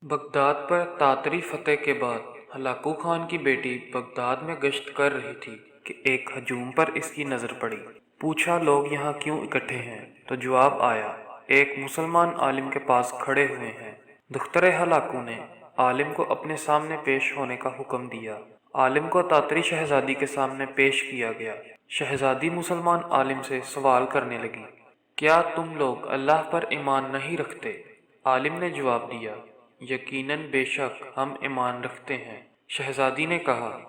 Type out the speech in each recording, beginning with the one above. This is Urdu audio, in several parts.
بغداد پر تاتری فتح کے بعد ہلاکو خان کی بیٹی بغداد میں گشت کر رہی تھی کہ ایک ہجوم پر اس کی نظر پڑی۔ پوچھا لوگ یہاں کیوں اکٹھے ہیں؟ تو جواب آیا ایک مسلمان عالم کے پاس کھڑے ہوئے ہیں۔ دختر ہلاکو نے عالم کو اپنے سامنے پیش ہونے کا حکم دیا۔ عالم کو تاتری شہزادی کے سامنے پیش کیا گیا۔ شہزادی مسلمان عالم سے سوال کرنے لگی، کیا تم لوگ اللہ پر ایمان نہیں رکھتے؟ عالم نے جواب دیا، یقیناً بے شک ہم ایمان رکھتے ہیں۔ شہزادی نے کہا،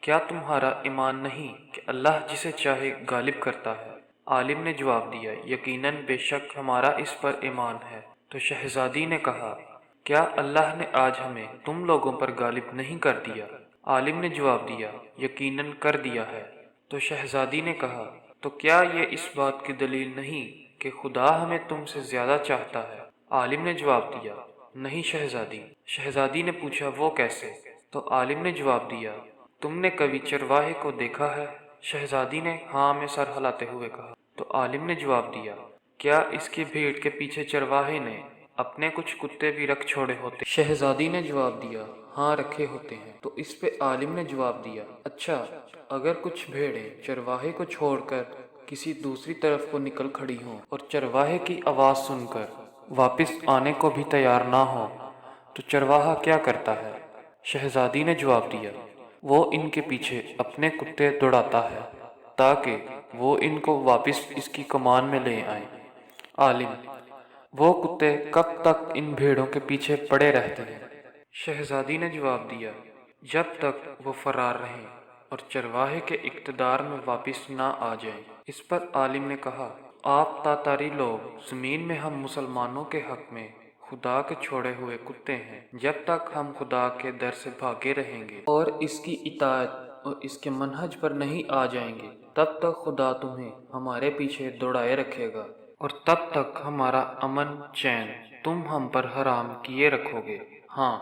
کیا تمہارا ایمان نہیں کہ اللہ جسے چاہے غالب کرتا ہے؟ عالم نے جواب دیا، یقیناً بے شک ہمارا اس پر ایمان ہے۔ تو شہزادی نے کہا، کیا اللہ نے آج ہمیں تم لوگوں پر غالب نہیں کر دیا؟ عالم نے جواب دیا، یقیناً کر دیا ہے۔ تو شہزادی نے کہا، تو کیا یہ اس بات کی دلیل نہیں کہ خدا ہمیں تم سے زیادہ چاہتا ہے؟ عالم نے جواب دیا، نہیں شہزادی۔ شہزادی نے پوچھا، وہ کیسے؟ تو عالم نے جواب دیا، تم نے کبھی چرواہے کو دیکھا ہے؟ شہزادی نے ہاں میں سر ہلاتے ہوئے کہا۔ تو عالم نے جواب دیا، کیا اس کی بھیڑ کے پیچھے چرواہے نے اپنے کچھ کتے بھی رکھ چھوڑے ہوتے؟ شہزادی نے جواب دیا، ہاں رکھے ہوتے ہیں۔ تو اس پہ عالم نے جواب دیا، اچھا اگر کچھ بھیڑیں چرواہے کو چھوڑ کر کسی دوسری طرف کو نکل کھڑی ہوں اور چرواہے کی آواز سن کر واپس آنے کو بھی تیار نہ ہو تو چرواہا کیا کرتا ہے؟ شہزادی نے جواب دیا، وہ ان کے پیچھے اپنے کتے دوڑاتا ہے تاکہ وہ ان کو واپس اس کی کمان میں لے آئیں۔ عالم، وہ کتے کب تک ان بھیڑوں کے پیچھے پڑے رہتے ہیں؟ شہزادی نے جواب دیا، جب تک وہ فرار رہیں اور چرواہے کے اقتدار میں واپس نہ آ جائیں۔ اس پر عالم نے کہا، آپ تاتاری لوگ زمین میں ہم مسلمانوں کے حق میں خدا کے چھوڑے ہوئے کتے ہیں۔ جب تک ہم خدا کے در سے بھاگے رہیں گے اور اس کی اطاعت اور اس کے منہج پر نہیں آ جائیں گے، تب تک خدا تمہیں ہمارے پیچھے دوڑائے رکھے گا اور تب تک ہمارا امن چین تم ہم پر حرام کیے رکھو گے۔ ہاں،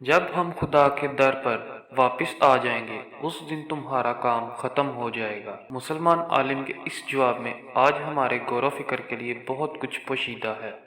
جب ہم خدا کے در پر واپس آ جائیں گے اس دن تمہارا کام ختم ہو جائے گا۔ مسلمان عالم کے اس جواب میں آج ہمارے غور و فکر کے لیے بہت کچھ پوشیدہ ہے۔